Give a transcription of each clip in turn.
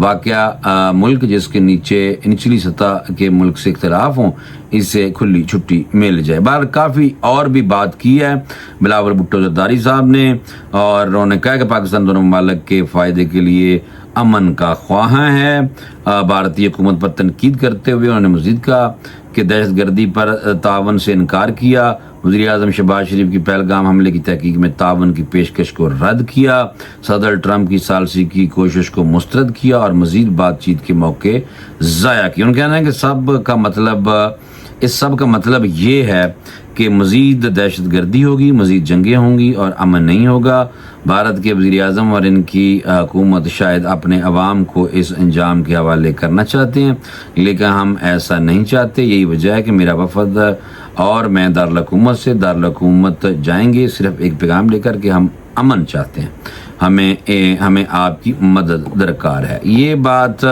واقعہ ملک جس کے نیچے نچلی سطح کے ملک سے اختلاف ہوں اسے کھلی چھٹی مل جائے۔ بہر کافی اور بھی بات کی ہے بلاول بھٹو زرداری صاحب نے، اور انہوں نے کہا کہ پاکستان دونوں ممالک کے فائدے کے لیے امن کا خواہاں ہے۔ بھارتی حکومت پر تنقید کرتے ہوئے انہوں نے مزید کہا کہ دہشت گردی پر تعاون سے انکار کیا۔ وزیر اعظم شہباز شریف کی پہلگام حملے کی تحقیق میں تعاون کی پیشکش کو رد کیا۔ صدر ٹرمپ کی ثالثی کی کوشش کو مسترد کیا اور مزید بات چیت کے موقع ضائع کیے۔ ان کا کہنا ہے کہ اس سب کا مطلب یہ ہے کہ مزید دہشت گردی ہوگی، مزید جنگیں ہوں گی اور امن نہیں ہوگا۔ بھارت کے وزیر اعظم اور ان کی حکومت شاید اپنے عوام کو اس انجام کے حوالے کرنا چاہتے ہیں، لیکن ہم ایسا نہیں چاہتے۔ یہی وجہ ہے کہ میرا وفد اور میں دارالحکومت جائیں گے صرف ایک پیغام لے کر کہ ہم امن چاہتے ہیں، ہمیں آپ کی مدد درکار ہے۔ یہ بات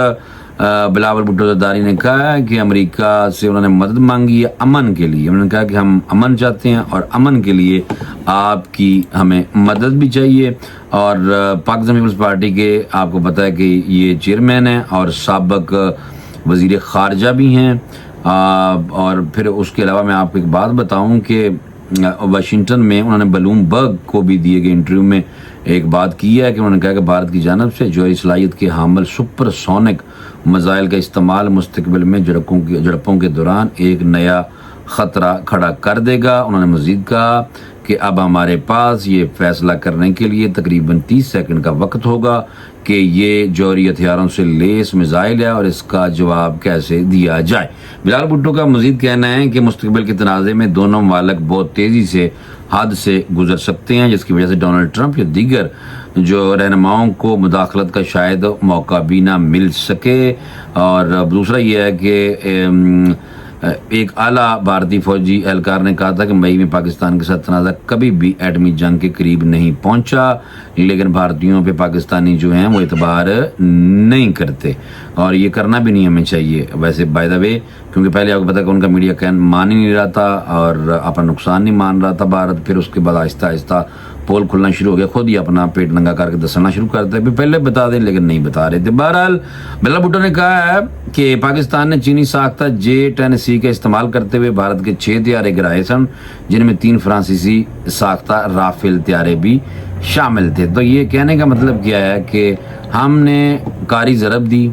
بلاول بھٹو زرداری نے کہا ہے کہ امریکہ سے انہوں نے مدد مانگی ہے امن کے لیے۔ انہوں نے کہا کہ ہم امن چاہتے ہیں اور امن کے لیے آپ کی ہمیں مدد بھی چاہیے۔ اور پاکستان پیپلز پارٹی کے آپ کو پتہ ہے کہ یہ چیئرمین ہیں اور سابق وزیر خارجہ بھی ہیں۔ اور پھر اس کے علاوہ میں آپ کو ایک بات بتاؤں کہ واشنگٹن میں انہوں نے بلوم برگ کو بھی دیے گئے انٹرویو میں ایک بات کی ہے کہ انہوں نے کہا کہ بھارت کی جانب سے جوہری صلاحیت کے حامل سپر سونک میزائل کا استعمال مستقبل میں جھڑپوں کے دوران ایک نیا خطرہ کھڑا کر دے گا۔ انہوں نے مزید کہا کہ اب ہمارے پاس یہ فیصلہ کرنے کے لیے تقریباً 30 سیکنڈ کا وقت ہوگا کہ یہ جوہری ہتھیاروں سے لیس میزائل ہے اور اس کا جواب کیسے دیا جائے۔ بلاول بھٹو کا مزید کہنا ہے کہ مستقبل کے تنازع میں دونوں ممالک بہت تیزی سے حد سے گزر سکتے ہیں، جس کی وجہ سے ڈونلڈ ٹرمپ یا دیگر جو رہنماؤں کو مداخلت کا شاید موقع بھی نہ مل سکے۔ اور دوسرا یہ ہے کہ ایک اعلیٰ بھارتی فوجی اہلکار نے کہا تھا کہ مئی میں پاکستان کے ساتھ تنازع کبھی بھی ایٹمی جنگ کے قریب نہیں پہنچا، لیکن بھارتیوں پہ پاکستانی جو ہیں وہ اعتبار نہیں کرتے اور یہ کرنا بھی نہیں ہمیں چاہیے ویسے بائی دا وے، کیونکہ پہلے آپ کو پتا کہ ان کا میڈیا مان ہی نہیں رہا تھا اور اپنا نقصان نہیں مان رہا تھا بھارت، پھر اس کے بعد آہستہ آہستہ پول کھلنا شروع ہو گیا، خود ہی اپنا پیٹ ننگا کر کے دسنا شروع کرتا ہے، پہلے بتا دیں لیکن نہیں بتا رہے تھے۔ بہرحال بلاول بھٹو نے کہا ہے کہ پاکستان نے چینی ساختہ J-10C کا استعمال کرتے ہوئے بھارت کے 6 طیارے گرائے سن، جن میں 3 فرانسیسی ساختہ رافیل طیارے بھی شامل تھے۔ تو یہ کہنے کا مطلب کیا ہے کہ ہم نے کاری ضرب دی،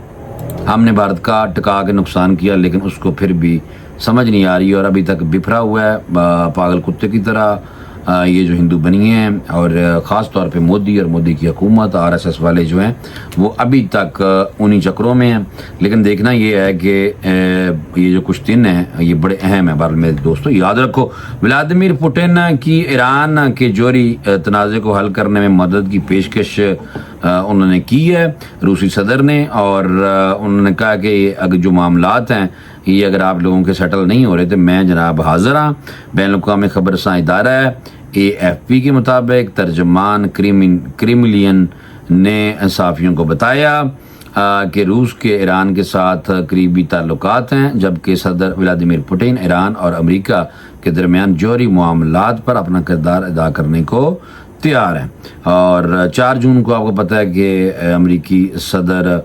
ہم نے بھارت کا ٹکا کے نقصان کیا، لیکن اس کو پھر بھی سمجھ نہیں آ رہی اور ابھی تک بفرا ہوا ہے پاگل کتے کی طرح یہ جو ہندو بنی ہیں، اور خاص طور پہ مودی اور مودی کی حکومت RSS والے جو ہیں وہ ابھی تک انہی چکروں میں ہیں۔ لیکن دیکھنا یہ ہے کہ یہ جو کچھ دن ہیں یہ بڑے اہم ہیں۔ بہرحال میرے دوستو یاد رکھو، ولادیمیر پوٹن کی ایران کے جوہری تنازع کو حل کرنے میں مدد کی پیشکش انہوں نے کی ہے روسی صدر نے، اور انہوں نے کہا کہ اگر جو معاملات ہیں یہ اگر آپ لوگوں کے سیٹل نہیں ہو رہے تو میں جناب حاضر ہوں۔ بین الاقوامی خبر رساں ادارہ ہے AFP کے مطابق ترجمان کریملین نے صحافیوں کو بتایا کہ روس کے ایران کے ساتھ قریبی تعلقات ہیں، جبکہ صدر ولادیمیر پوٹن ایران اور امریکہ کے درمیان جوہری معاملات پر اپنا کردار ادا کرنے کو تیار ہیں۔ اور 4 جون کو آپ کو پتہ ہے کہ امریکی صدر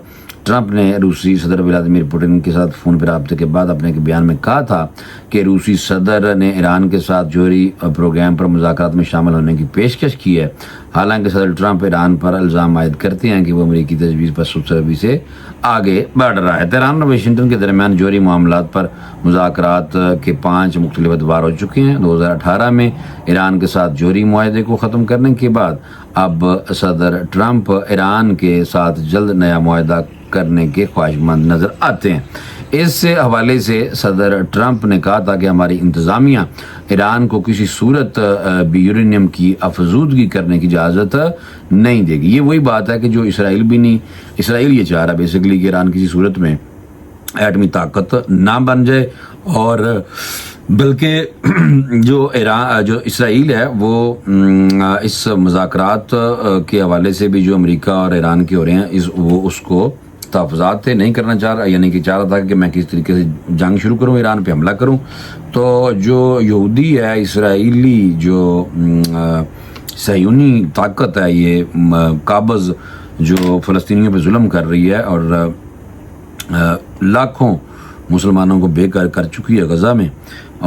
ٹرمپ نے روسی صدر ولادیمیر پوٹن کے ساتھ فون پر رابطے کے بعد اپنے بیان میں کہا تھا کہ روسی صدر نے ایران کے ساتھ جوہری پروگرام پر مذاکرات میں شامل ہونے کی پیشکش کی ہے۔ حالانکہ صدر ٹرمپ ایران پر الزام عائد کرتے ہیں کہ وہ امریکی تجویز پر سربی سے آگے بڑھ رہا ہے۔ تہران اور واشنگٹن کے درمیان جوہری معاملات پر مذاکرات کے 5 مختلف ادوار ہو چکے ہیں۔ 2018 میں ایران کے ساتھ جوہری معاہدے کو ختم کرنے کے بعد اب صدر ٹرمپ ایران کے ساتھ جلد نیا معاہدہ کرنے کے خواہشمند نظر آتے ہیں۔ اس حوالے سے صدر ٹرمپ نے کہا تھا کہ ہماری انتظامیہ ایران کو کسی صورت بھی یورینیم کی افزودگی کرنے کی اجازت نہیں دے گی۔ یہ وہی بات ہے کہ جو اسرائیل یہ چاہ رہا ہے بیسیکلی کہ ایران کسی صورت میں ایٹمی طاقت نہ بن جائے، اور بلکہ جو اسرائیل ہے وہ اس مذاکرات کے حوالے سے بھی جو امریکہ اور ایران کے ہو رہے ہیں وہ اس کو تحفظات تھے نہیں کرنا چاہ رہا، یعنی کہ چاہ رہا تھا کہ میں کس طریقے سے جنگ شروع کروں، ایران پہ حملہ کروں۔ تو جو یہودی ہے، اسرائیلی جو صہیونی طاقت ہے، یہ قابض جو فلسطینیوں پہ ظلم کر رہی ہے اور لاکھوں مسلمانوں کو بے گھر کر چکی ہے غزہ میں،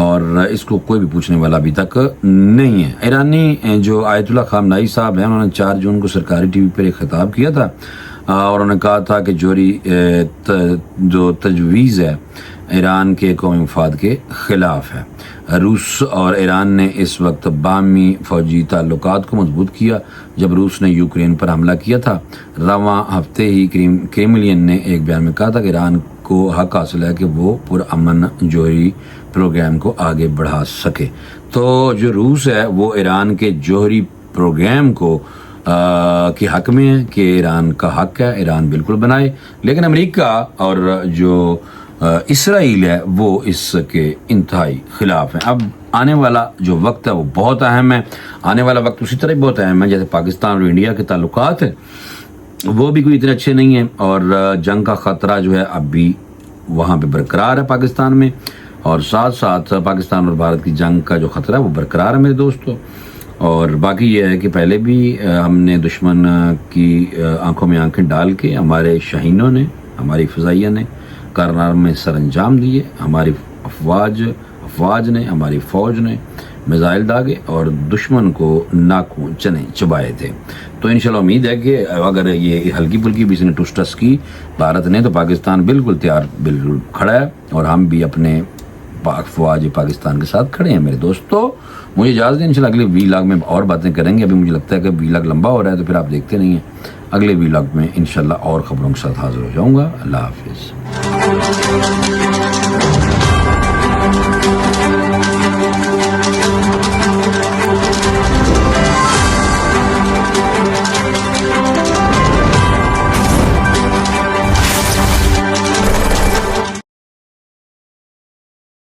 اور اس کو کوئی بھی پوچھنے والا ابھی تک نہیں ہے۔ ایرانی جو آیت اللہ خامنائی صاحب ہیں، انہوں نے 4 جون کو سرکاری ٹی وی پر ایک خطاب کیا تھا، اور انہوں نے کہا تھا کہ جوہری جو تجویز ہے ایران کے قومی مفاد کے خلاف ہے۔ روس اور ایران نے اس وقت باہمی فوجی تعلقات کو مضبوط کیا جب روس نے یوکرین پر حملہ کیا تھا۔ رواں ہفتے ہی کریملین نے ایک بیان میں کہا تھا کہ ایران کو حق حاصل ہے کہ وہ پرامن جوہری پروگرام کو آگے بڑھا سکے۔ تو جو روس ہے وہ ایران کے جوہری پروگرام کو کے حق میں ہے کہ ایران کا حق ہے ایران بالکل بنائے، لیکن امریکہ اور جو اسرائیل ہے وہ اس کے انتہائی خلاف ہیں۔ اب آنے والا جو وقت ہے وہ بہت اہم ہے، آنے والا وقت اسی طرح بہت اہم ہے جیسے پاکستان اور انڈیا کے تعلقات ہیں، وہ بھی کوئی اتنے اچھے نہیں ہیں، اور جنگ کا خطرہ جو ہے اب بھی وہاں پہ برقرار ہے پاکستان میں، اور ساتھ ساتھ پاکستان اور بھارت کی جنگ کا جو خطرہ ہے وہ برقرار ہے میرے دوستو۔ اور باقی یہ ہے کہ پہلے بھی ہم نے دشمن کی آنکھوں میں آنکھیں ڈال کے ہمارے شاہینوں نے، ہماری فضائیہ نے کارنامے سر انجام دیے، ہماری افواج نے، ہماری فوج نے میزائل داغے اور دشمن کو ناکوں چنے چبائے تھے۔ تو انشاءاللہ امید ہے کہ اگر یہ ہلکی پھلکی بھی اس نے ٹسٹس کی بھارت نے، تو پاکستان بالکل تیار بالکل کھڑا ہے، اور ہم بھی اپنے فوج پاکستان کے ساتھ کھڑے ہیں میرے دوستو۔ مجھے اجازت دیں، انشاءاللہ اگلے ولاگ میں اور باتیں کریں گے۔ ابھی مجھے لگتا ہے کہ ولاگ لمبا ہو رہا ہے تو پھر آپ دیکھتے نہیں ہیں۔ اگلے ولاگ میں انشاءاللہ اور خبروں کے ساتھ حاضر ہو جاؤں گا۔ اللہ حافظ۔